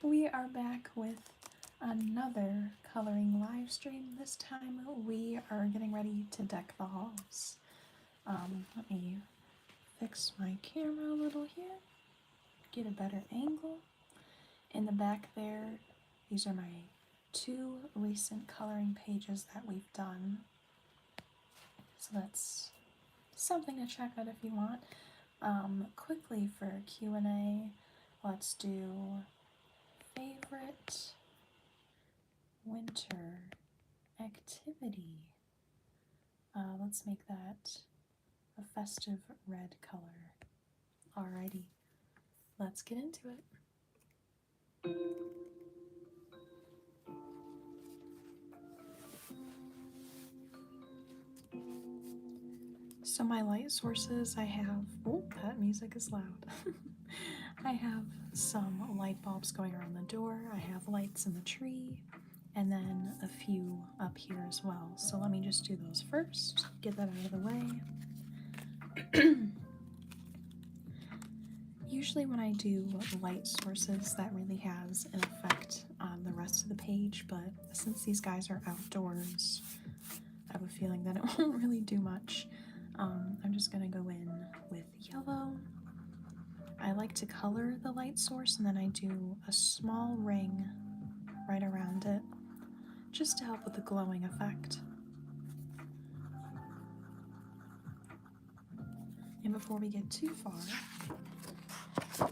We are back with another coloring live stream. This time we are getting ready to deck the halls. Let me fix my camera a little here, get a better angle. In the back there, these are my 2 recent coloring pages that we've done. So that's something to check out if you want. Quickly for Q&A, let's do favorite winter activity. Let's make that a festive red color. Alrighty, let's get into it. So my light sources, I have, oh, that music is loud. I have some light bulbs going around the door, I have lights in the tree, and then a few up here as well. So let me just do those first, get that out of the way. Usually when I do light sources, that really has an effect on the rest of the page, but since these guys are outdoors, I have a feeling that it won't really do much. I'm just gonna go in with yellow. I like to color the light source and then I do a small ring right around it, just to help with the glowing effect. And before we get too far,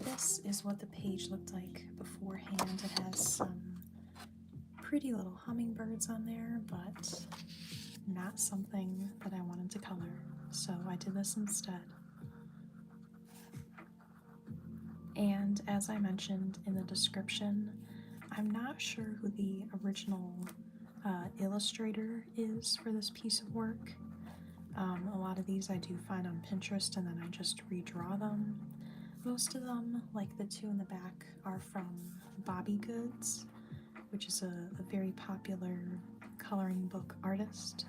this is what the page looked like beforehand. It has some pretty little hummingbirds on there, but not something that I wanted to color, so I did this instead. And as I mentioned in the description, I'm not sure who the original illustrator is for this piece of work. A lot of these I do find on Pinterest and then I just redraw them. Most of them, like the 2 in the back, are from Bobbi Goods, which is a very popular coloring book artist.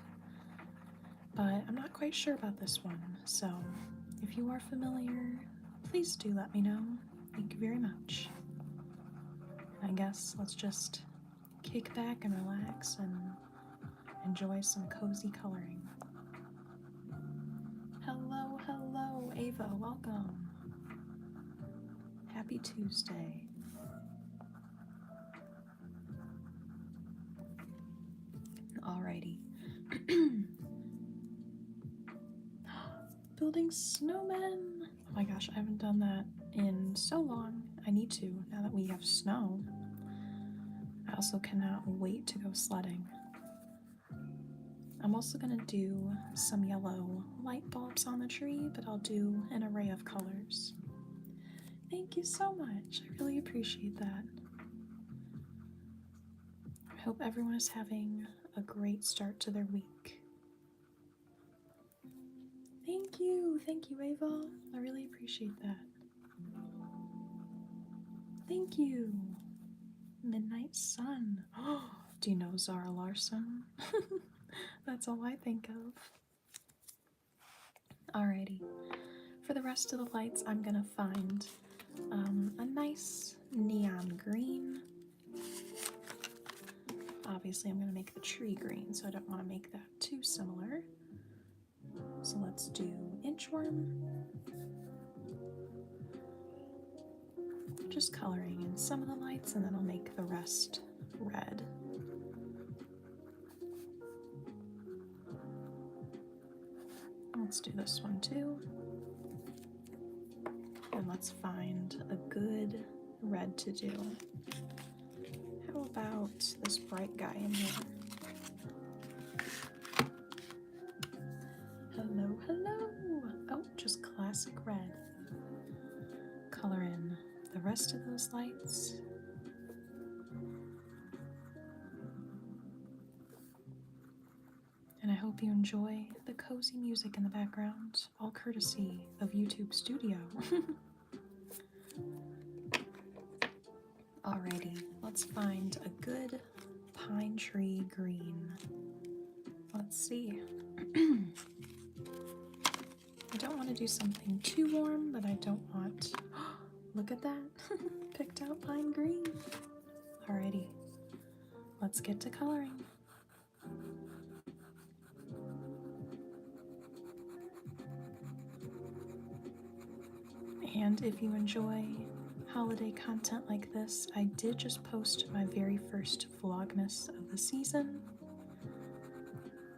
But I'm not quite sure about this one, so if you are familiar, please do let me know. Thank you very much. I guess let's just kick back and relax and enjoy some cozy coloring. Hello, hello, Ava, welcome. Happy Tuesday. Alrighty. Building snowmen. Oh my gosh, I haven't done that in so long. I need to, now that we have snow. I also cannot wait to go sledding. I'm also gonna do some yellow light bulbs on the tree, but I'll do an array of colors. Thank you so much. I really appreciate that. I hope everyone is having a great start to their week. Thank you, Ava. I really appreciate that. Thank you. Midnight Sun. Oh, do you know Zara Larson? That's all I think of. Alrighty. For the rest of the lights, I'm gonna find a nice neon green. Obviously, I'm gonna make the tree green, so I don't want to make that too similar. So let's do inchworm. Just coloring in some of the lights and then I'll make the rest red. Let's do this one too. And let's find a good red to do. How about this bright guy in here? Hello, hello! Oh, just classic red. Color in the rest of those lights. And I hope you enjoy the cozy music in the background, all courtesy of YouTube Studio. Alrighty, let's find a good pine tree green. Let's see. I don't want to do something too warm, but I don't want... Look at that! Picked out pine green. let's get to coloring. And if you enjoy holiday content like this, I did just post my very first Vlogmas of the season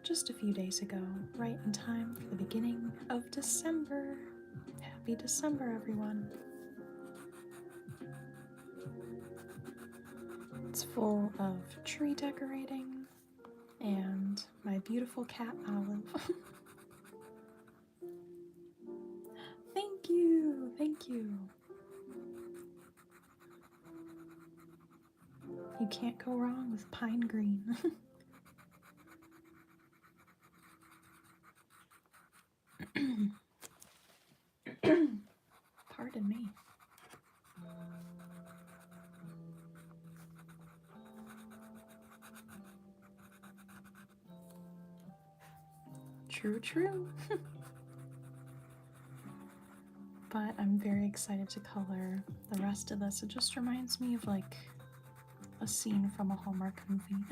just a few days ago, right in time for the beginning of December. Happy December, everyone. It's full of tree decorating and my beautiful cat Olive. Thank you, thank you. You can't go wrong with pine green. Pardon me. True, true. But I'm very excited to color the rest of this. It just reminds me of like a scene from a Hallmark movie.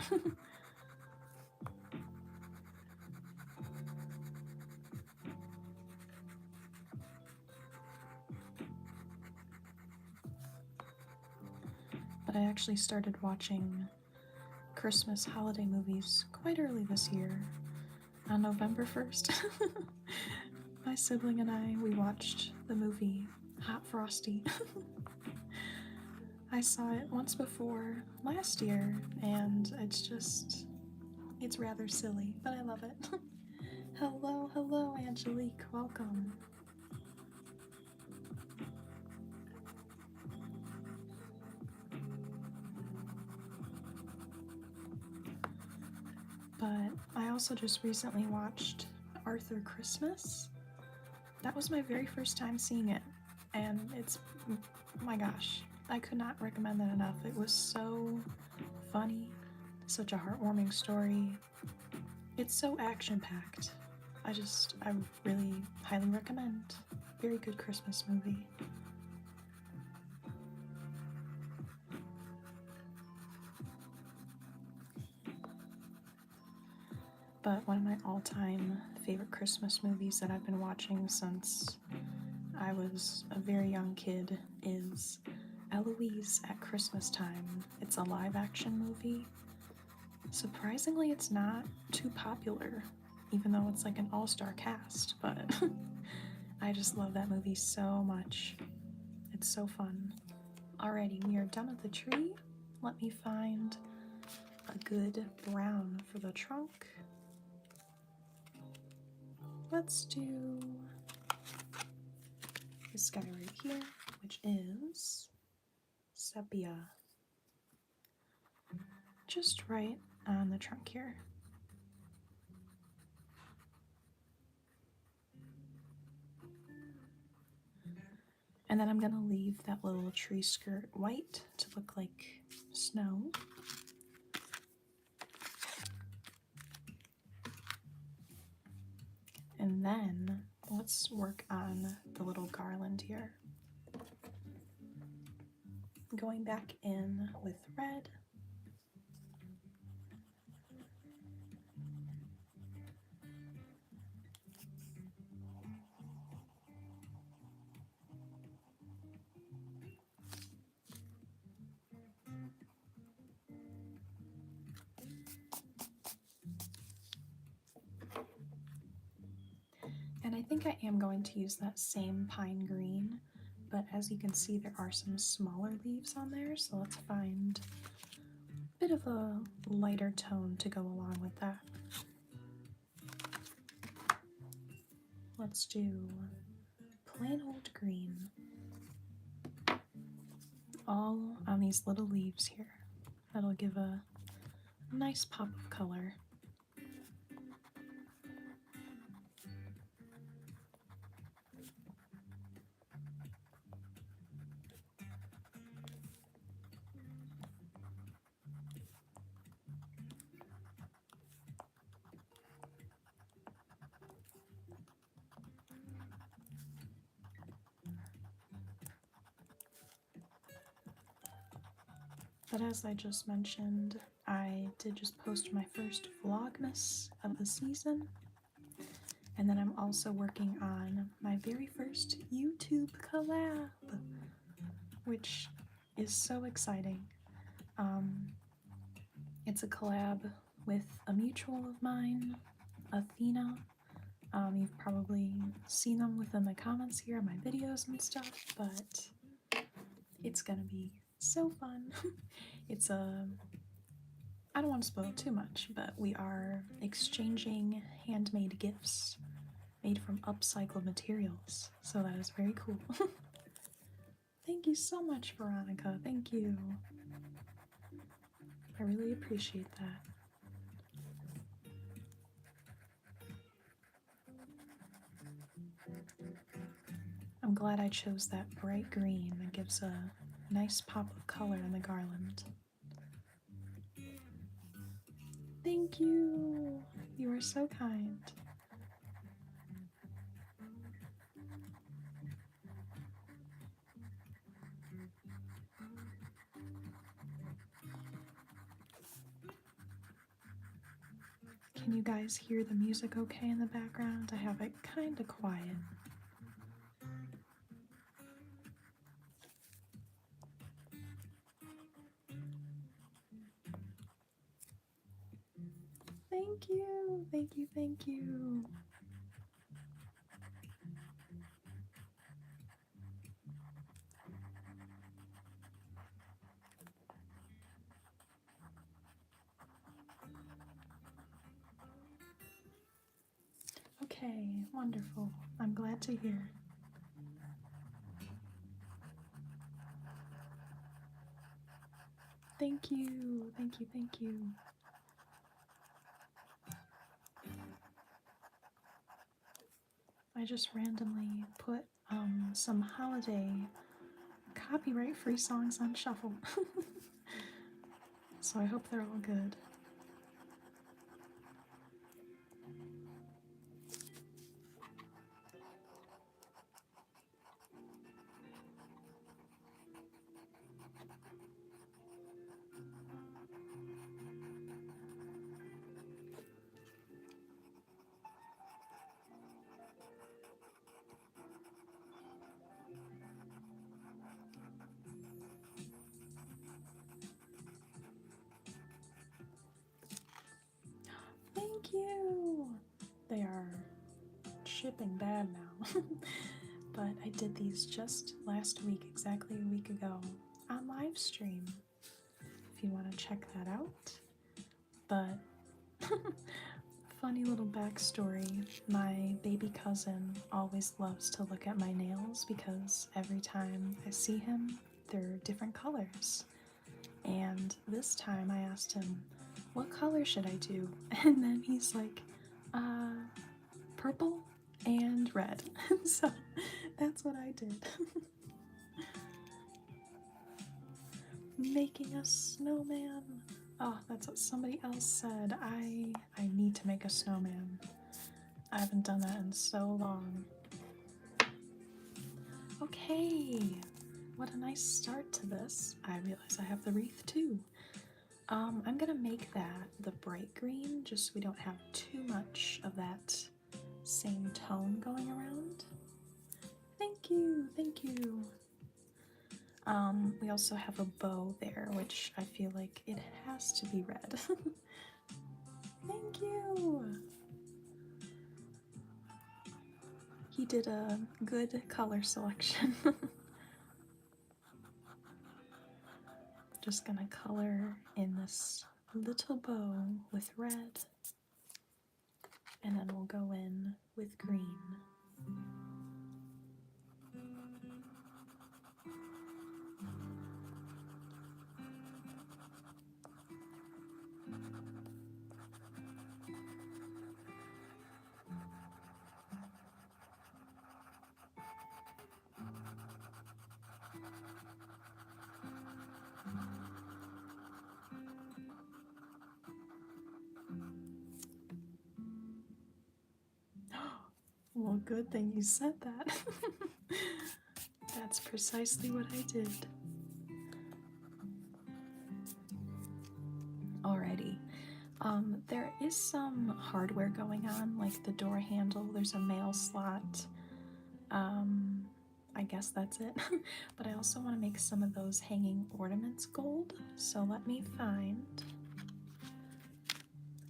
But I actually started watching Christmas holiday movies quite early this year, on November 1st. My sibling and I, we watched the movie Hot Frosty. I saw it once before last year, and it's rather silly, but I love it. Hello, hello, Angelique, welcome. But I also just recently watched Arthur Christmas. That was my very first time seeing it, and my gosh, I could not recommend that enough. It was so funny, such a heartwarming story. It's so action-packed. I really highly recommend. Very good Christmas movie. But one of my all-time favorite Christmas movies that I've been watching since I was a very young kid is Eloise at Christmas Time. It's a live-action movie. Surprisingly, it's not too popular, even though it's like an all-star cast, but I just love that movie so much. It's so fun. Alrighty, we are done with the tree. Let me find a good brown for the trunk. Let's do this guy right here, which is sepia. Just right on the trunk here. And then I'm gonna leave that little tree skirt white to look like snow. And then let's work on the little garland here. Going back in with red. And I think I am going to use that same pine green, but as you can see, there are some smaller leaves on there, so let's find a bit of a lighter tone to go along with that. Let's do plain old green, all on these little leaves here. That'll give a nice pop of color. But as I just mentioned, I did just post my first Vlogmas of the season, and then I'm also working on my very first YouTube collab, which is so exciting. It's a collab with a mutual of mine, Athena. You've probably seen them within the comments here on my videos and stuff, but it's gonna be so fun. It's I don't want to spoil too much, but we are exchanging handmade gifts made from upcycled materials, so that is very cool. Thank you so much, Veronica. Thank you. I really appreciate that. I'm glad I chose that bright green that gives a nice pop of color in the garland. Thank you. You are so kind. Can you guys hear the music okay in the background? I have it kind of quiet. Thank you, thank you, thank you. Okay, wonderful. I'm glad to hear. Thank you, thank you, thank you. I just randomly put some holiday copyright-free songs on shuffle. So I hope they're all good. Thank you! They are shipping bad now. But I did these just last week, exactly a week ago, on live stream, if you want to check that out. But funny little backstory, my baby cousin always loves to look at my nails because every time I see him, they're different colors. And this time I asked him, what color should I do? And then he's like, purple and red. So that's what I did. Making a snowman. Oh, that's what somebody else said. I need to make a snowman. I haven't done that in so long. Okay, what a nice start to this. I realize I have the wreath too. I'm gonna make that the bright green, just so we don't have too much of that same tone going around. Thank you, thank you. We also have a bow there, which I feel like it has to be red. Thank you. He did a good color selection. Just gonna color in this little bow with red, and then we'll go in with green. Well, good thing you said that. That's precisely what I did. Alright, There is some hardware going on, like the door handle, there's a mail slot. I guess that's it. But I also want to make some of those hanging ornaments gold, so let me find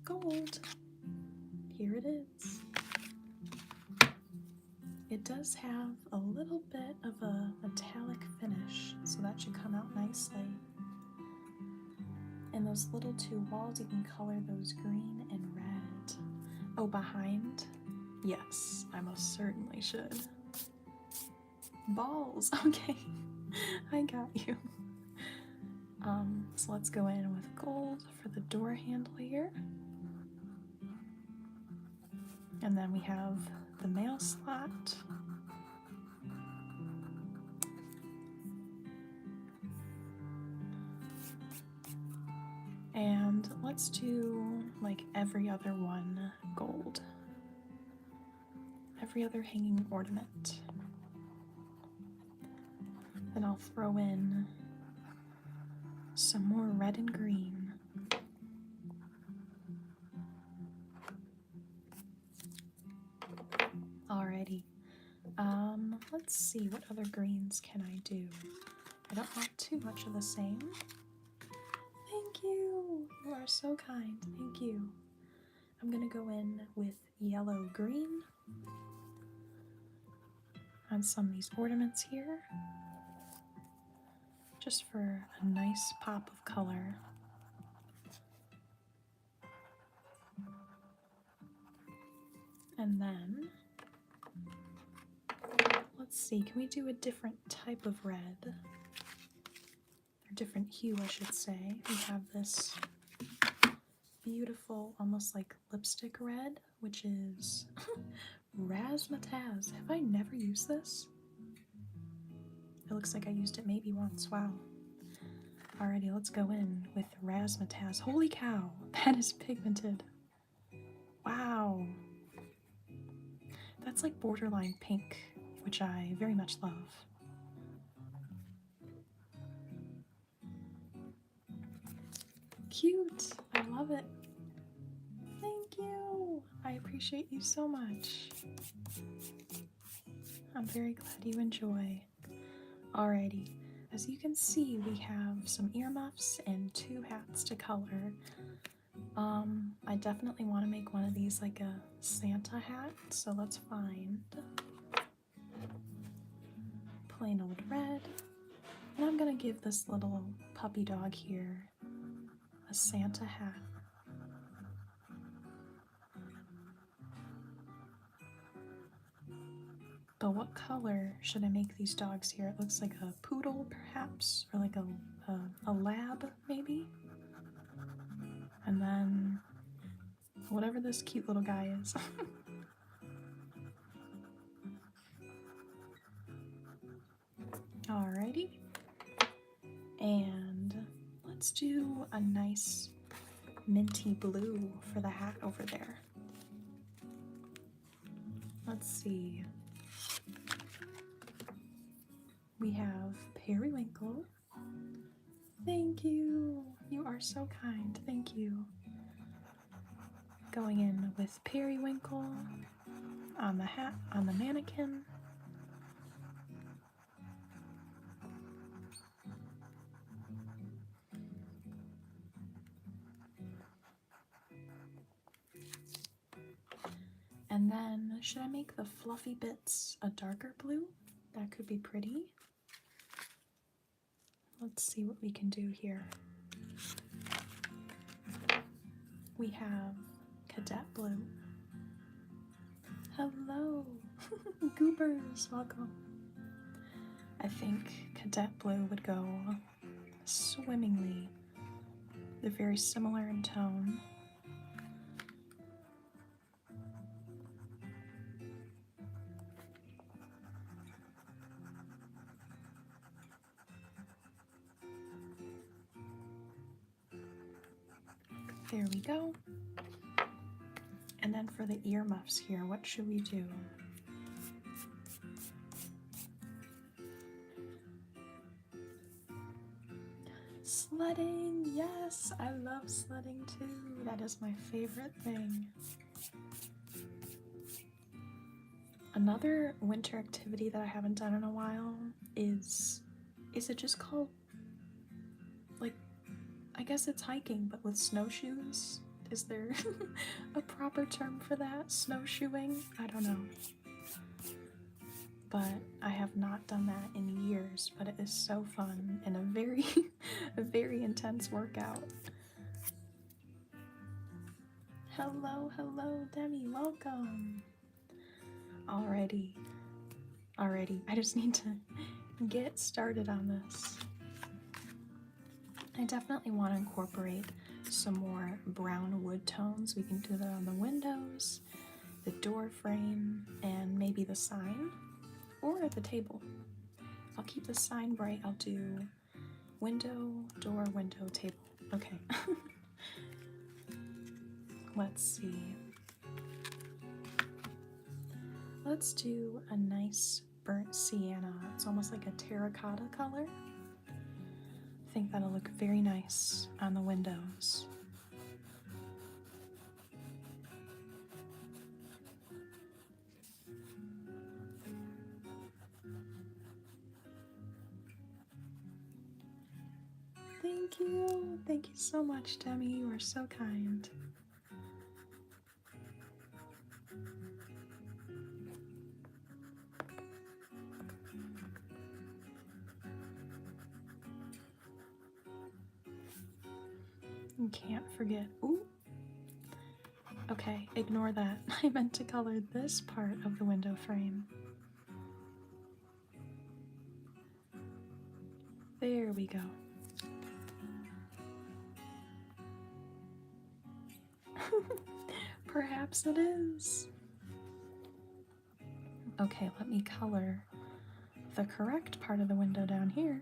gold. Here it is. It does have a little bit of a metallic finish, so that should come out nicely. And those little two walls, you can color those green and red. Oh, behind? Yes, I most certainly should. Balls, okay. I got you. So let's go in with gold for the door handle here. And then we have the mail slot. And let's do like every other one gold. Every other hanging ornament. Then I'll throw in some more red and green. Alrighty. Let's see, what other greens can I do? I don't want too much of the same. Thank you! You are so kind. Thank you. I'm gonna go in with yellow green on some of these ornaments here, just for a nice pop of color. And then, let's see, can we do a different type of red? Or different hue, I should say. We have this beautiful, almost like lipstick red, which is razzmatazz. Have I never used this? It looks like I used it maybe once. Wow. Alrighty, let's go in with razzmatazz. Holy cow, that is pigmented. Wow. That's like borderline pink, which I very much love. Cute. I love it. Thank you. I appreciate you so much. I'm very glad you enjoy. Alrighty. As you can see, we have some earmuffs and 2 hats to color. I definitely want to make one of these like a Santa hat, so let's find plain old red. And I'm gonna give this little puppy dog here a Santa hat. But what color should I make these dogs here? It looks like a poodle, perhaps, or like a lab, maybe? And then whatever this cute little guy is. Alrighty. And let's do a nice minty blue for the hat over there. Let's see. We have Periwinkle. Thank you. You are so kind. Thank you. Going in with Periwinkle on the hat, on the mannequin. And then, should I make the fluffy bits a darker blue? That could be pretty. Let's see what we can do here. We have Cadet Blue. Hello! Goobers, welcome. I think Cadet Blue would go swimmingly. They're very similar in tone. There we go. And then for the earmuffs here, what should we do? Sledding! Yes, I love sledding too. That is my favorite thing. Another winter activity that I haven't done in a while is it just called, like, I guess it's hiking, but with snowshoes? Is there a proper term for that? Snowshoeing? I don't know. But I have not done that in years, but it is so fun and a very, a very intense workout. Hello, hello, Demi, welcome. Alrighty, I just need to get started on this. I definitely want to incorporate some more brown wood tones. We can do that on the windows, the door frame, and maybe the sign, or the table. I'll keep the sign bright. I'll do window, door, window, table. Okay. Let's see. Let's do a nice burnt sienna. It's almost like a terracotta color. I think that'll look very nice on the windows. Thank you. Thank you so much, Demi. You are so kind. You can't forget. Ooh. Okay, ignore that. I meant to color this part of the window frame. There we go. Perhaps it is. Okay, let me color the correct part of the window down here.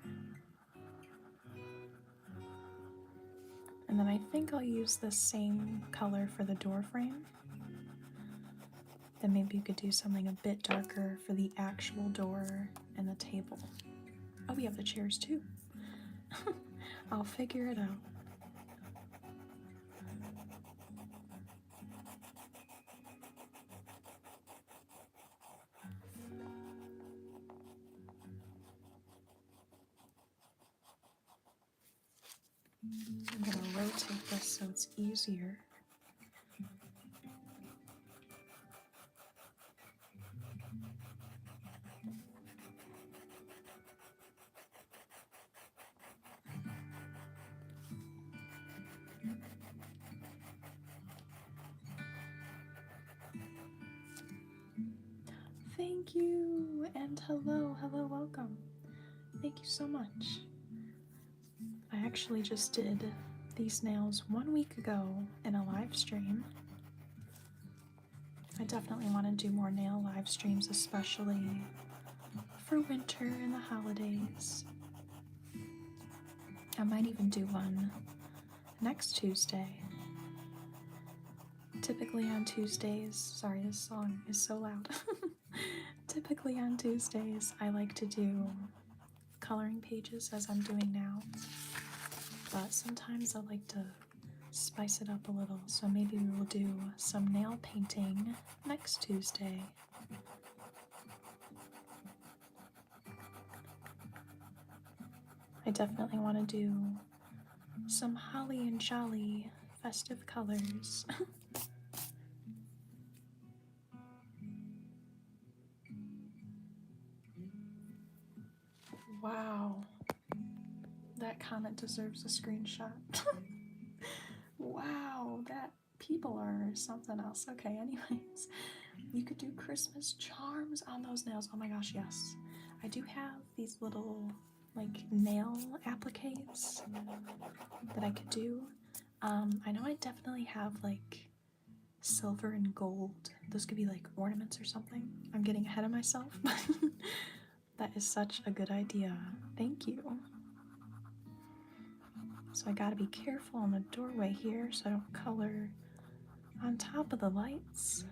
And then I think I'll use the same color for the door frame. Then maybe you could do something a bit darker for the actual door and the table. Oh, we have the chairs too. I'll figure it out. I'm going to rotate this so it's easier. Thank you, and hello, welcome. Thank you so much. I actually just did these nails 1 week ago in a live stream. I definitely want to do more nail live streams, especially for winter and the holidays. I might even do one next Tuesday. Typically on Tuesdays, sorry, this song is so loud. Typically on Tuesdays, I like to do coloring pages as I'm doing now. But sometimes I like to spice it up a little, so maybe we will do some nail painting next Tuesday. I definitely want to do some holly and jolly festive colors. Wow, that comment deserves a screenshot. Wow, that people are something else. Okay, anyways, you could do Christmas charms on those nails. Oh my gosh, yes. I do have these little like nail appliques that I could do. I know I definitely have like silver and gold. Those could be like ornaments or something. I'm getting ahead of myself, but that is such a good idea. Thank you. So I gotta be careful on the doorway here so I don't color on top of the lights.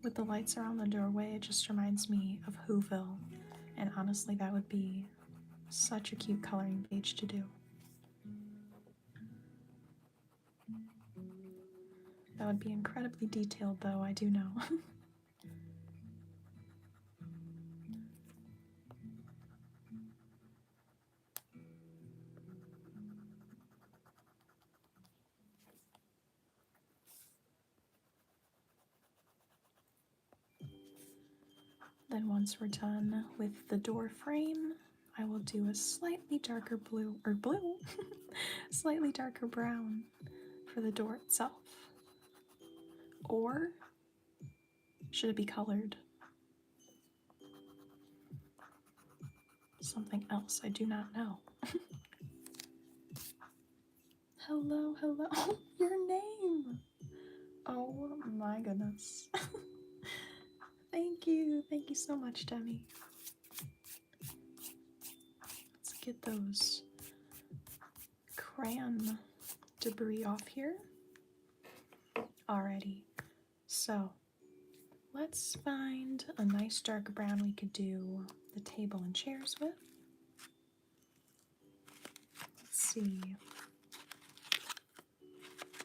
with the lights around the doorway, it just reminds me of Whoville, and honestly, that would be such a cute coloring page to do. That would be incredibly detailed, though, I do know. Then once we're done with the door frame, I will do a slightly darker blue, slightly darker brown for the door itself. Or should it be colored? Something else, I do not know. Hello, hello. Your name! Oh my goodness. Thank you so much, Demi. Let's get those crayon debris off here. Alrighty, so let's find a nice dark brown we could do the table and chairs with. Let's see.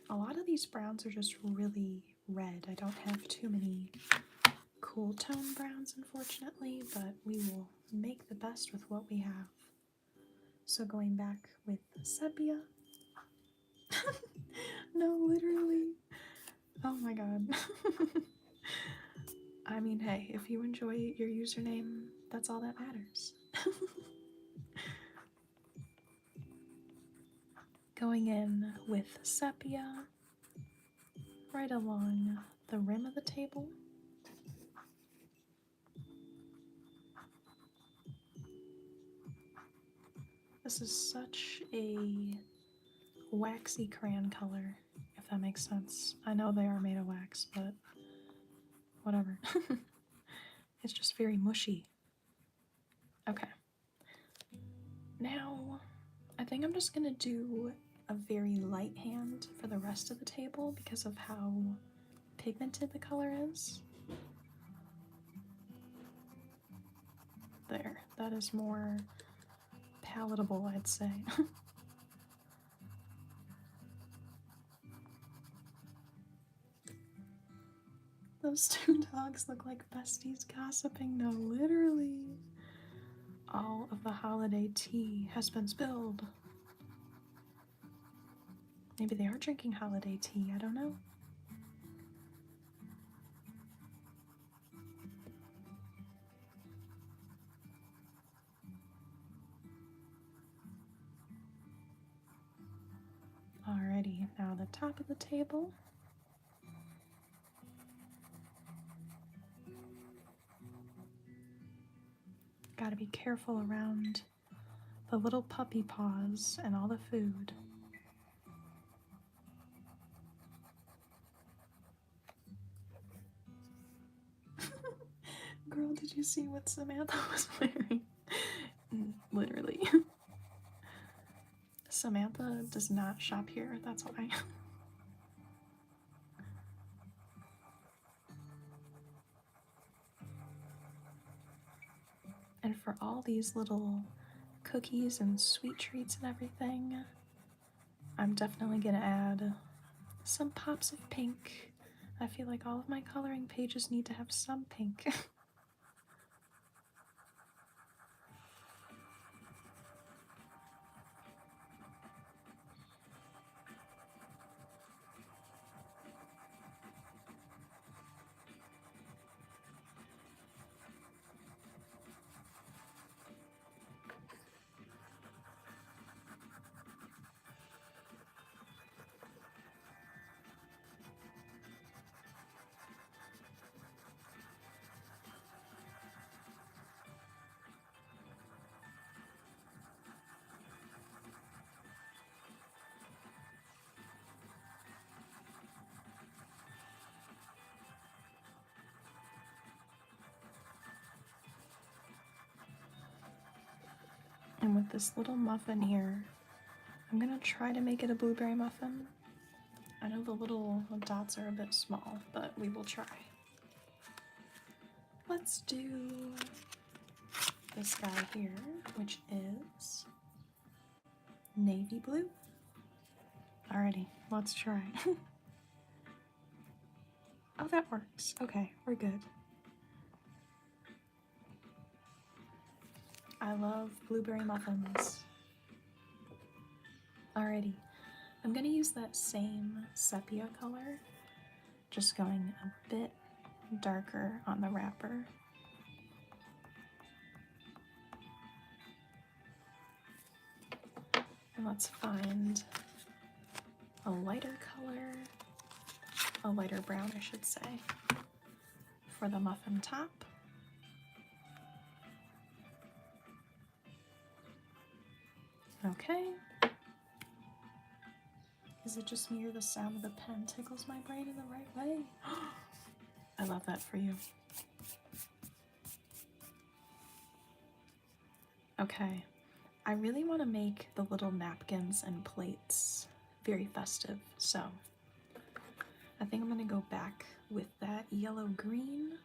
A lot of these browns are just really red. I don't have too many cool tone browns, unfortunately, but we will make the best with what we have. So going back with sepia. No, literally. Oh my god. I mean, hey, if you enjoy your username, that's all that matters. Going in with sepia right along the rim of the table. This is such a waxy crayon color, if that makes sense. I know they are made of wax, but whatever. It's just very mushy. Okay. Now, I think I'm just gonna do a very light hand for the rest of the table because of how pigmented the color is. There, that is more palatable, I'd say. Those two dogs look like besties gossiping. No, literally. All of the holiday tea has been spilled. Maybe they are drinking holiday tea, I don't know. Alrighty, now the top of the table. Gotta be careful around the little puppy paws and all the food. Girl, did you see what Samantha was wearing? Literally. Samantha does not shop here, that's why. And for all these little cookies and sweet treats and everything, I'm definitely gonna add some pops of pink. I feel like all of my coloring pages need to have some pink. And with this little muffin here, I'm gonna try to make it a blueberry muffin. I know the little dots are a bit small, but we will try. let's do this guy here, which is navy blue. Alrighty, let's try. Oh, that works. Okay, we're good. I love blueberry muffins. Alrighty, I'm gonna use that same sepia color, just going a bit darker on the wrapper. And let's find a lighter color, a lighter brown I should say, for the muffin top. Okay. Is it just me or the sound of the pen tickles my brain in the right way? I love that for you. Okay, I really want to make the little napkins and plates very festive, so I think I'm going to go back with that yellow-green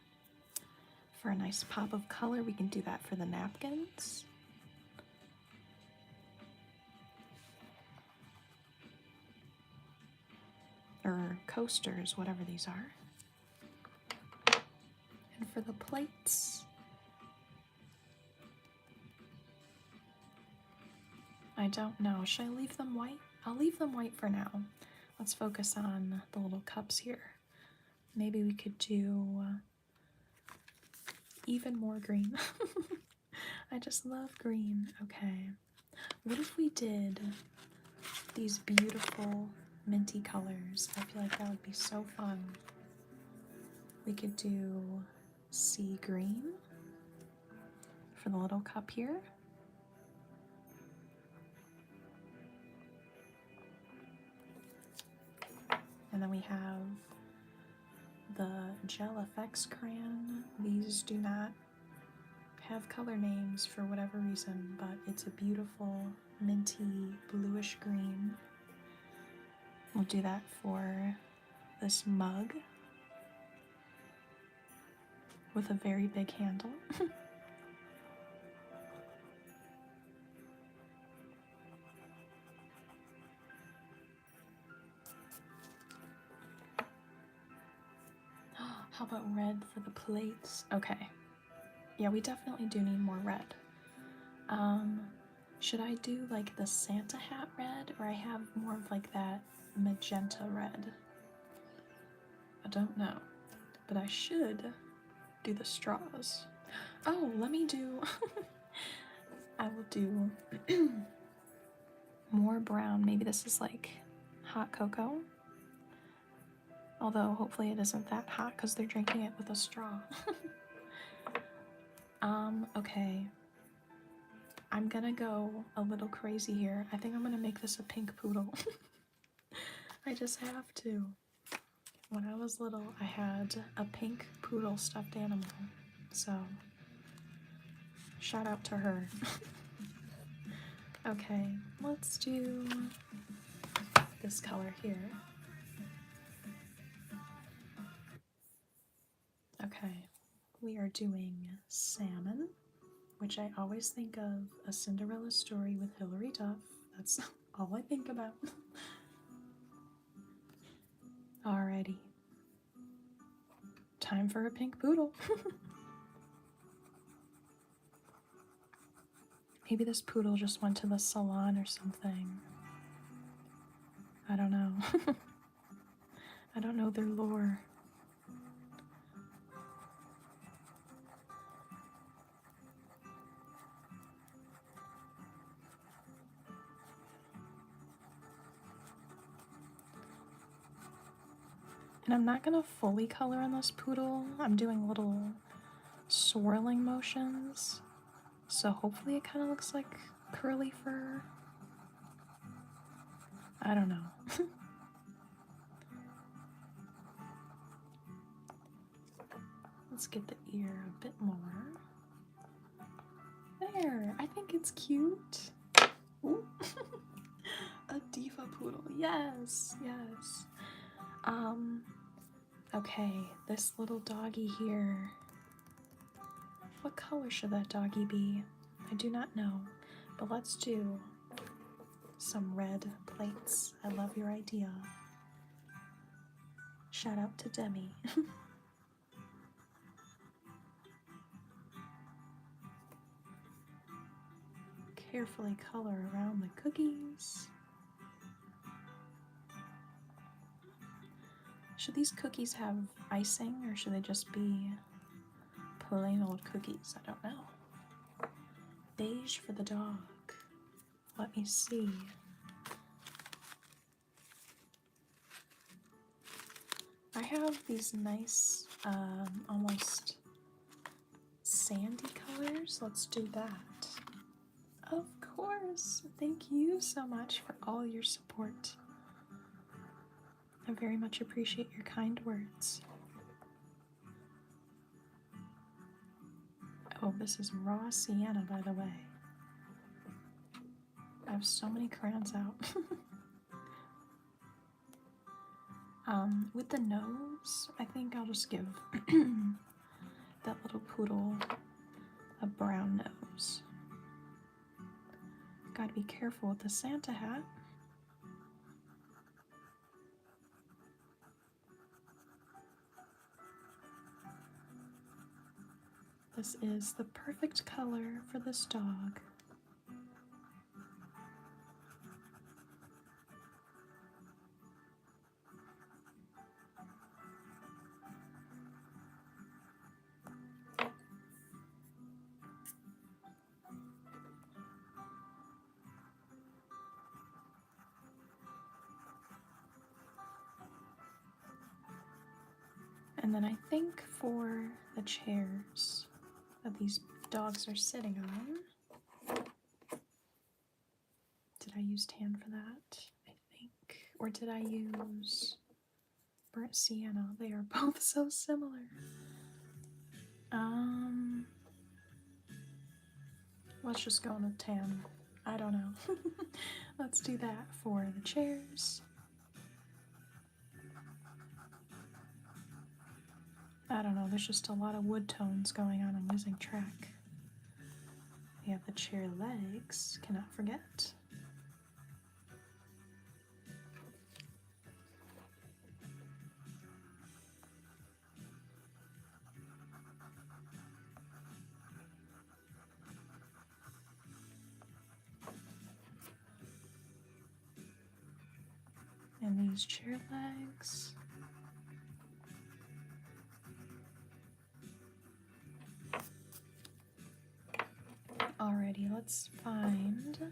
for a nice pop of color. We can do that for the napkins. Or coasters, whatever these are. And for the plates, I don't know. Should I leave them white? I'll leave them white for now. Let's focus on the little cups here. Maybe we could do even more green. I just love green. Okay. What if we did these beautiful minty colors? I feel like that would be so fun. We could do sea green for the little cup here. And then we have the Gel FX crayon. These do not have color names for whatever reason, but it's a beautiful minty bluish green. We'll do that for this mug with a very big handle. How about red for the plates? Okay. Yeah, we definitely do need more red. Should I do like the Santa hat red, or I have more of like that magenta red? I don't know, but I should do the straws. Oh, let me do, I will do more brown. Maybe this is like hot cocoa. Although hopefully it isn't that hot because they're drinking it with a straw. Okay. I'm gonna go a little crazy here. I think I'm gonna make this a pink poodle. I just have to. When I was little, I had a pink poodle stuffed animal. So, shout out to her. Okay, let's do this color here. Okay, we are doing salmon, which I always think of A Cinderella Story with Hilary Duff. That's all I think about. Alrighty. Time for a pink poodle. Maybe this poodle just went to the salon or something. I don't know. I don't know their lore. And I'm not gonna fully color on this poodle. I'm doing little swirling motions. So hopefully it kind of looks like curly fur. I don't know. Let's get the ear a bit more. There, I think it's cute. Ooh. A diva poodle, yes, yes. Okay, this little doggy here. color should that doggy be? I do not know, but let's do some red plates. I love your idea. Shout out to Demi. Carefully color around the cookies. Should these cookies have icing or should they just be plain old cookies? I don't know. Beige for the dog. Let me see. I have these nice, almost sandy colors. Let's do that. Of course. Thank you so much for all your support. I very much appreciate your kind words. Oh, this is raw sienna, by the way. I have so many crayons out. With the nose, I think I'll just give that little poodle a brown nose. Gotta be careful with the Santa hat. This is the perfect color for this dog. And then I think for the chairs that these dogs are sitting on, did I use tan for that? I think. Or did I use burnt sienna? They are both so similar. Let's just go with tan. I don't know. Let's do that for the chairs. I don't know, there's just a lot of wood tones going on. I'm losing track. We have the chair legs, cannot forget. And these chair legs. Alrighty, let's find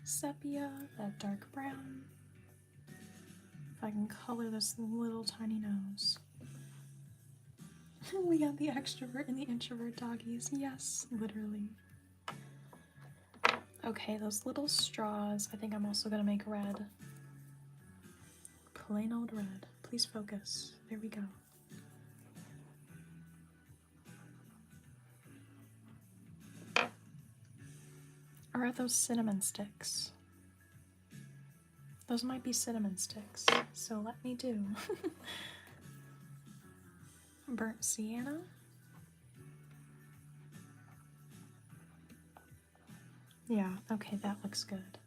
sepia, that dark brown. If I can color this little tiny nose. We got the extrovert and the introvert doggies. Yes, literally. Okay, those little straws, I think I'm also gonna make red. Plain old red. Please focus. There we go. Or are those cinnamon sticks? Those might be cinnamon sticks, so let me do. Burnt sienna. Yeah, okay, that looks good.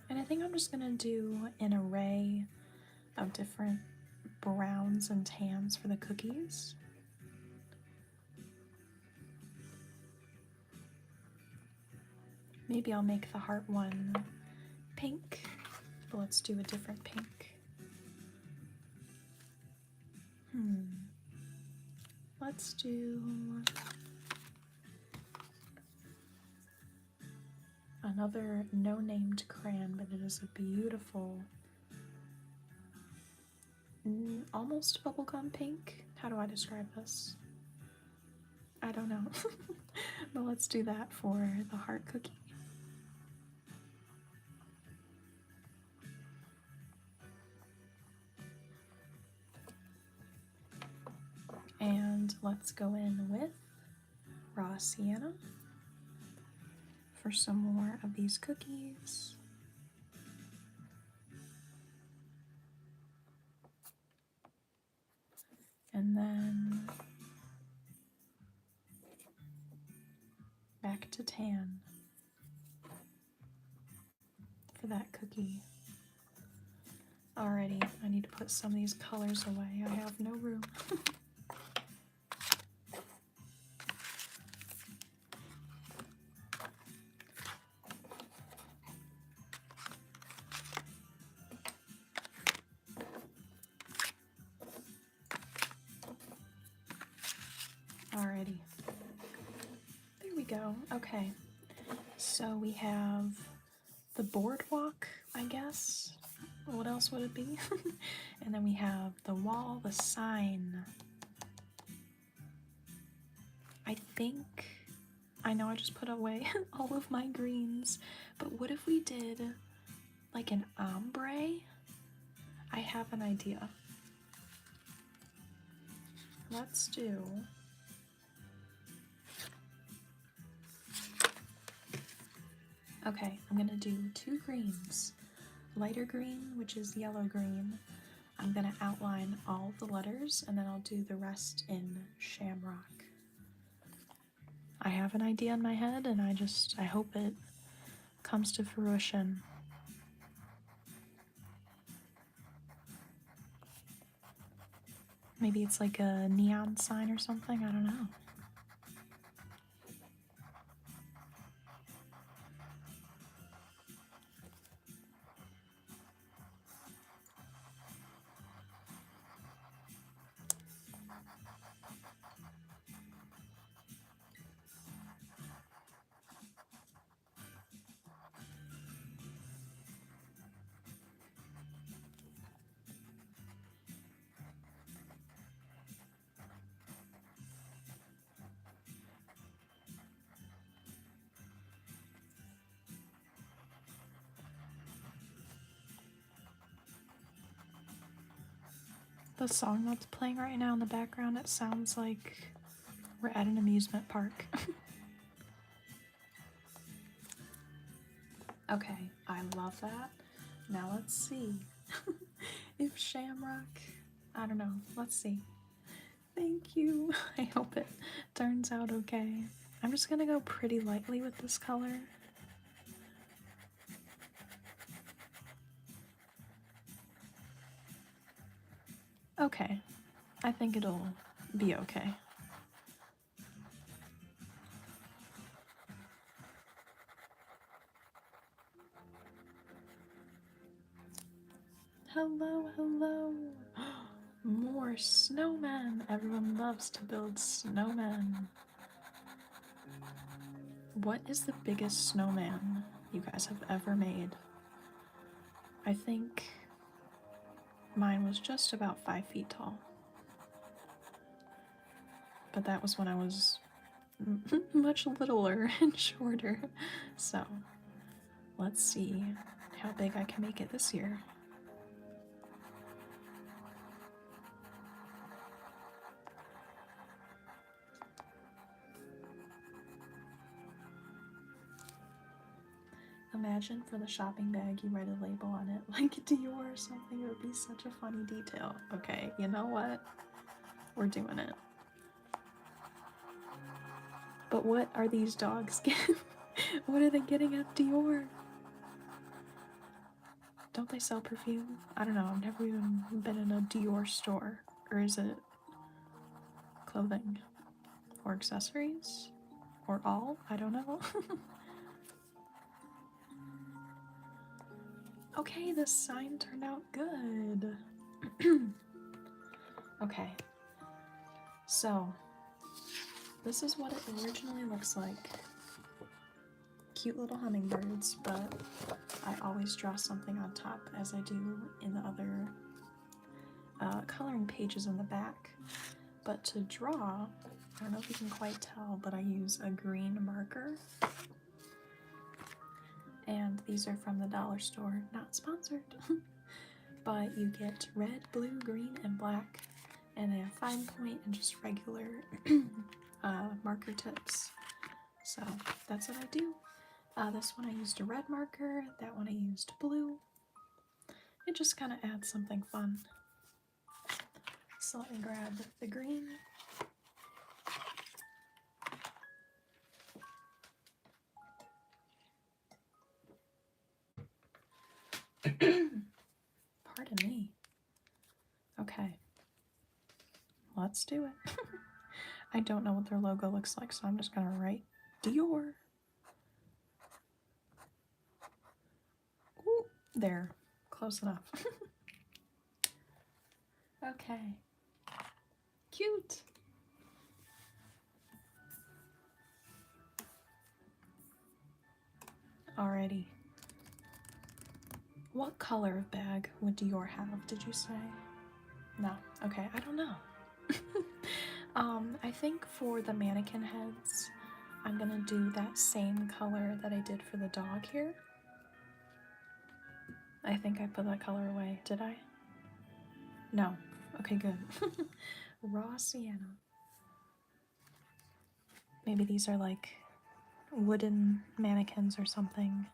And I think I'm just gonna do an array of different browns and tans for the cookies. Maybe I'll make the heart one pink, but let's do a different pink. Let's do another no-named crayon, but it is a beautiful, almost bubblegum pink. How do I describe this? I don't know. But let's do that for the heart cookie. And let's go in with raw sienna for some more of these cookies. And then Back to tan for that cookie. Alrighty, I need to put some of these colors away. I have no room. Alrighty. There we go. Okay. So we have the boardwalk, I guess. What else would it be? And then we have the wall, the sign. I know I just put away all of my greens, but what if we did like an ombre? I have an idea. Let's do okay, I'm gonna do 2 greens. Lighter green, which is yellow green. I'm gonna outline all the letters and then I'll do the rest in shamrock. I have an idea in my head and I hope it comes to fruition. Maybe it's like a neon sign or something, I don't know. The song that's playing right now in the background, it sounds like we're at an amusement park. Okay, I love that. Now let's see if shamrock, I don't know, let's see. Thank you. I hope it turns out okay. I'm just gonna go pretty lightly with this color. Okay, I think it'll be okay. Hello, hello. More snowmen. Everyone loves to build snowmen. What is the biggest snowman you guys have ever made? I think mine was just about 5 feet tall. But that was when I was much littler and shorter. So, let's see how big I can make it this year. Imagine for the shopping bag you write a label on it, like Dior or something. It would be such a funny detail. Okay, you know what? We're doing it. But what are these dogs getting? What are they getting at Dior? Don't they sell perfume? I don't know. I've never even been in a Dior store. Or is it clothing? Or accessories? Or all? I don't know. Okay, this sign turned out good. Okay. So, this is what it originally looks like. Cute little hummingbirds, but I always draw something on top as I do in the other coloring pages in the back. But to draw, I don't know if you can quite tell, but I use a green marker. And these are from the dollar store, not sponsored. But you get red, blue, green, and black, and they have fine point and just regular marker tips. So that's what I do. This one I used a red marker, that one I used blue. It just kind of adds something fun. So let me grab the green. Pardon me. Okay. Let's do it. I don't know what their logo looks like, so I'm just gonna write Dior. Ooh, there. Close enough. Okay. Cute. Alrighty. What color of bag would Dior have, did you say? No. Okay, I don't know. I think for the mannequin heads, I'm gonna do that same color that I did for the dog here. I think I put that color away, did I? No. Okay, good. Raw sienna. Maybe these are like wooden mannequins or something.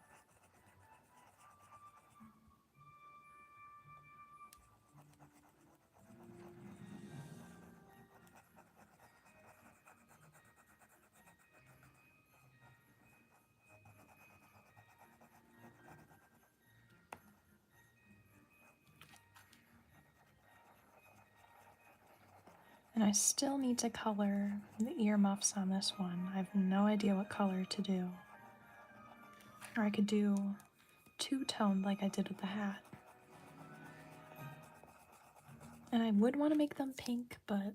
And I still need to color the earmuffs on this one. I have no idea what color to do. Or I could do two-toned like I did with the hat. And I would want to make them pink, but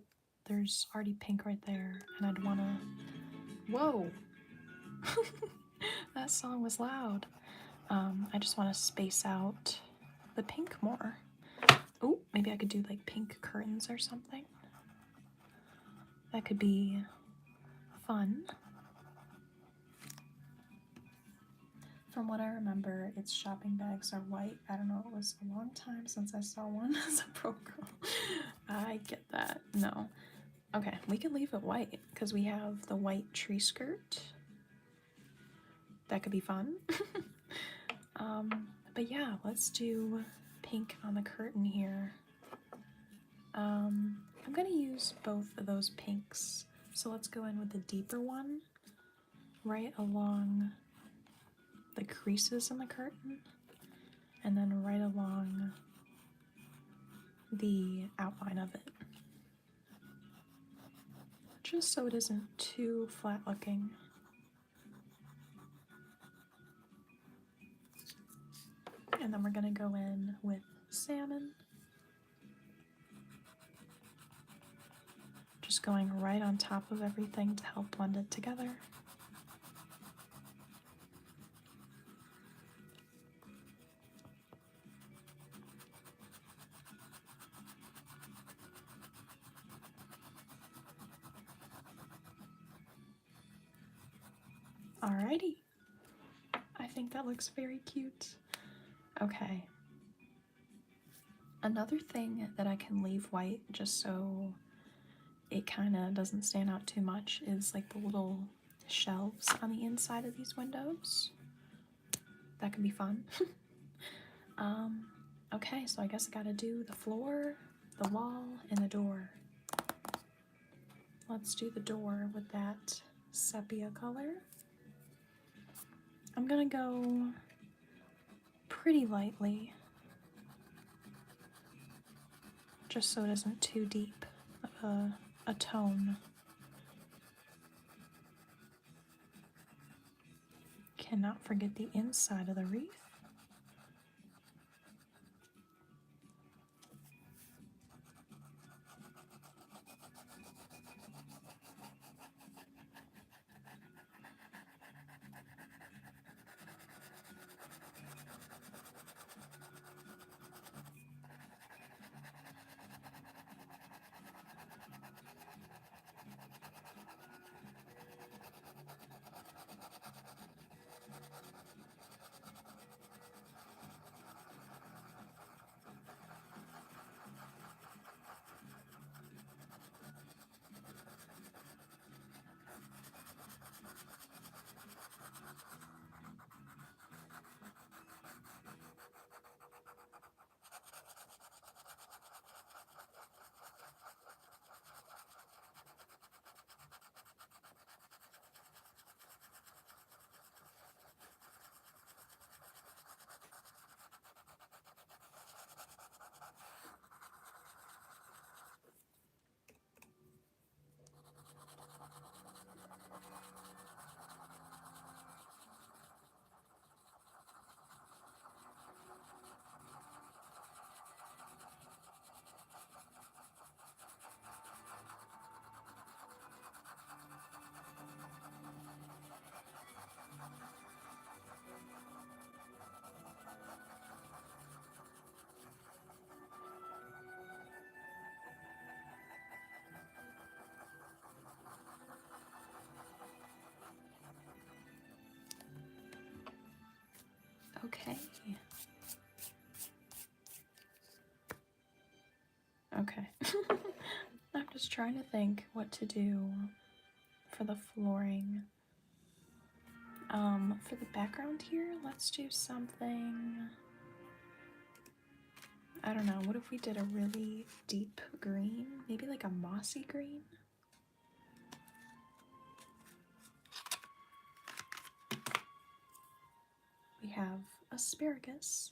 there's already pink right there. And I'd want to... Whoa! That song was loud. I just want to space out the pink more. Oh, maybe I could do like pink curtains or something. That could be fun. From what I remember, its shopping bags are white. I don't know, it was a long time since I saw one as a pro girl. I get that. No. Okay, we can leave it white because we have the white tree skirt. That could be fun. But yeah, let's do pink on the curtain here. I'm gonna use both of those pinks. So let's go in with the deeper one right along the creases in the curtain, and then right along the outline of it, just so it isn't too flat looking. And then we're gonna go in with salmon, just going right on top of everything to help blend it together. Alrighty, I think that looks very cute. Okay. Another thing that I can leave white just so it kind of doesn't stand out too much is like the little shelves on the inside of these windows. That could be fun. Okay, so I guess I gotta do the floor, the wall, and the door. Let's do the door with that sepia color. I'm gonna go pretty lightly, just so it isn't too deep of a tone. Cannot forget the inside of the wreath. was trying to think what to do for the flooring. For the background here, let's do something, I don't know, what if we did a really deep green? Maybe like a mossy green? We have asparagus.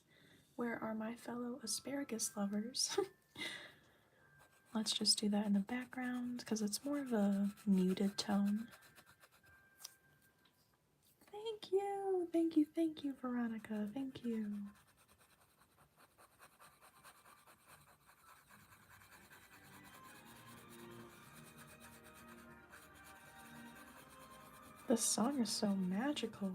Where are my fellow asparagus lovers? Let's just do that in the background because it's more of a muted tone. Thank you, Veronica. Thank you. This song is so magical.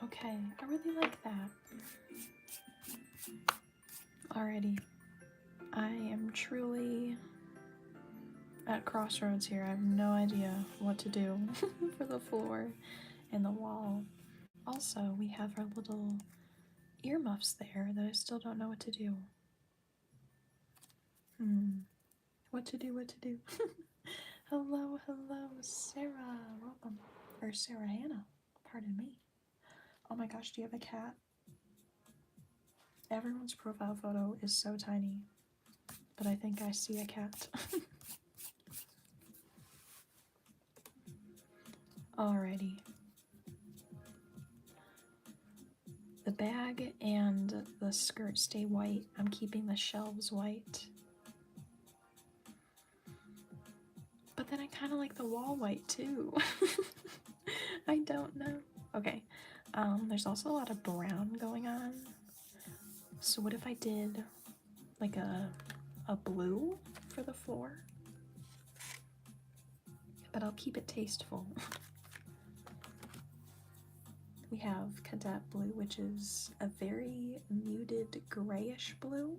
Okay, I really like that. Alrighty. I am truly at crossroads here. I have no idea what to do for the floor and the wall. Also, we have our little earmuffs there that I still don't know what to do. What to do, what to do. Hello, Sarah. Welcome. Or Sarah Hannah. Pardon me. Oh my gosh, do you have a cat? Everyone's profile photo is so tiny, but I think I see a cat. Alrighty. The bag and the skirt stay white. I'm keeping the shelves white. But then I kind of like the wall white too. I don't know. Okay. There's also a lot of brown going on. So what if I did like a blue for the floor? But I'll keep it tasteful. We have Cadet Blue, which is a very muted grayish blue.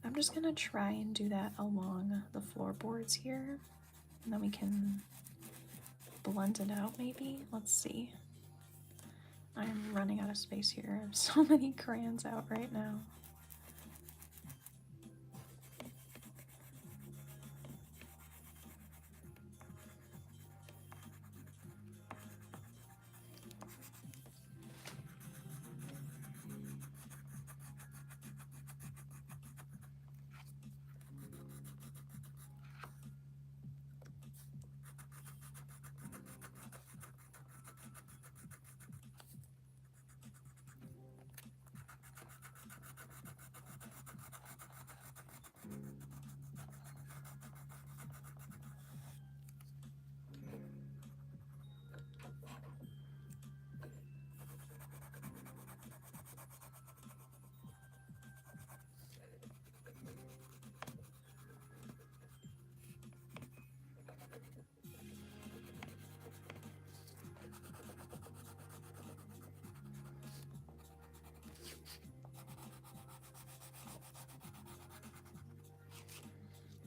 I'm just gonna try and do that along the floorboards here, and then we can blend it out maybe. Let's see. I'm running out of space here. I have so many crayons out right now.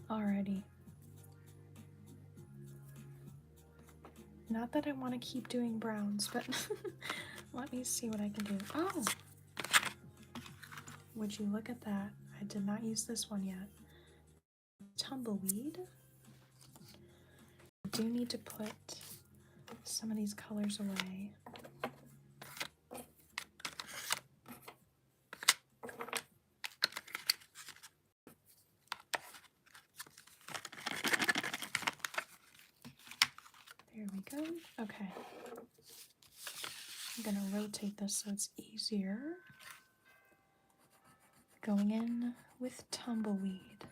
Alrighty. Not that I want to keep doing browns, but let me see what I can do. Oh! Would you look at that? I did not use this one yet. Tumbleweed. I do need to put some of these colors away. There we go. Okay. I'm gonna rotate this so it's easier. Going in with Tumbleweed.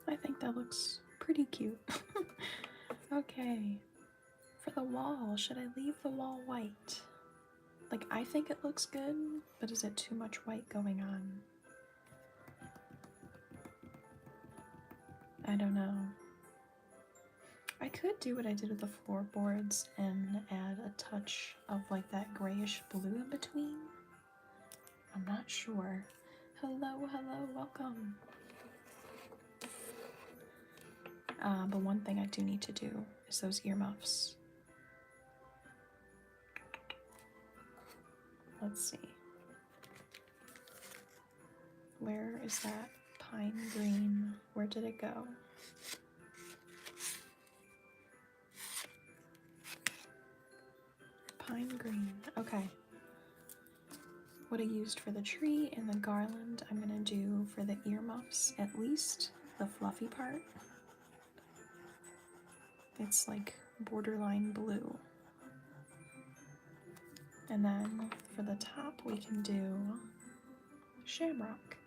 I think that looks pretty cute. Okay, for the wall, should I leave the wall white? Like, I think it looks good, but is it too much white going on? I don't know. I could do what I did with the floorboards and add a touch of like that grayish blue in between. I'm not sure. Hello, hello, welcome. But one thing I do need to do is those earmuffs. Let's see. Where is that pine green? Where did it go? Pine green. Okay. What I used for the tree and the garland, I'm gonna do for the earmuffs, at least the fluffy part. It's like borderline blue. And then for the top, we can do shamrock.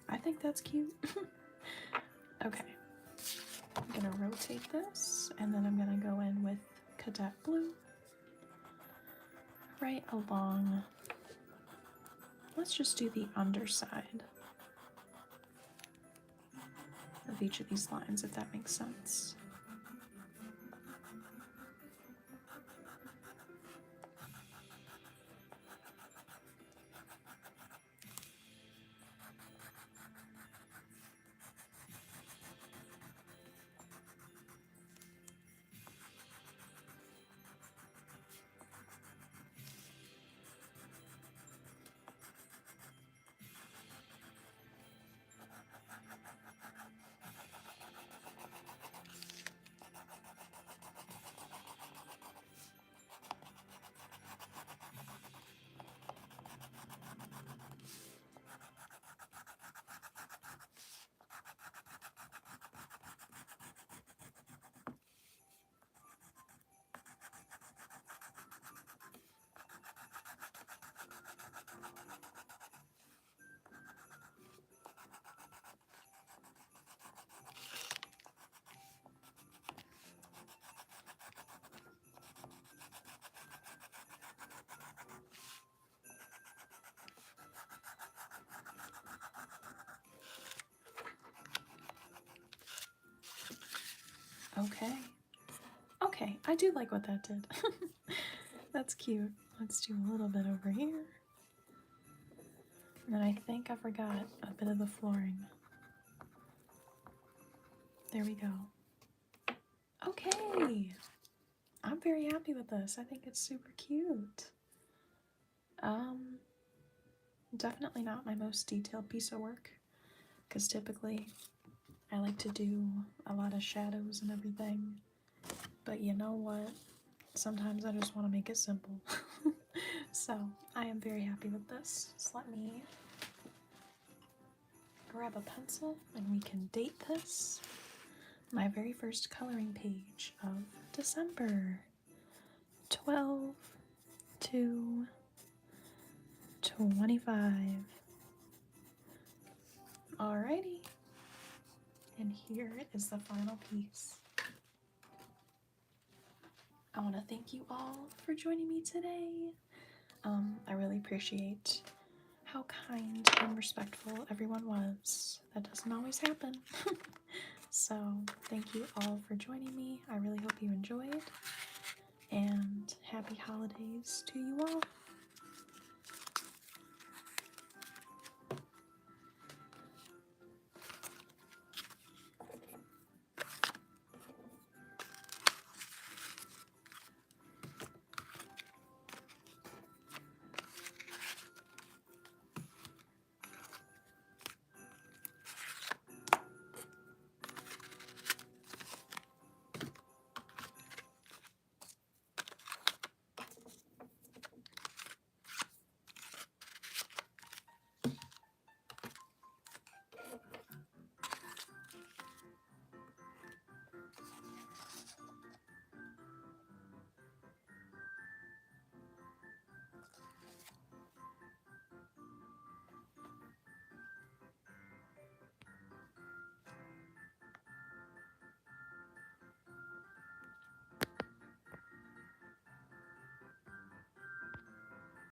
I think that's cute. Okay. I'm gonna rotate this, and then I'm gonna go in with cadet blue right along. Let's just do the underside of each of these lines, if that makes sense. Okay. Okay, I do like what that did. That's cute. Let's do a little bit over here. And then I think I forgot a bit of the flooring. There we go. Okay. I'm very happy with this. I think it's super cute. Definitely not my most detailed piece of work, because typically I like to do a lot of shadows and everything. But you know what? Sometimes I just want to make it simple. So I am very happy with this. So let me grab a pencil and we can date this. My very first coloring page of December 12/2/25. Alrighty. And here is the final piece. I want to thank you all for joining me today. I really appreciate how kind and respectful everyone was. That doesn't always happen. So thank you all for joining me. I really hope you enjoyed. And happy holidays to you all.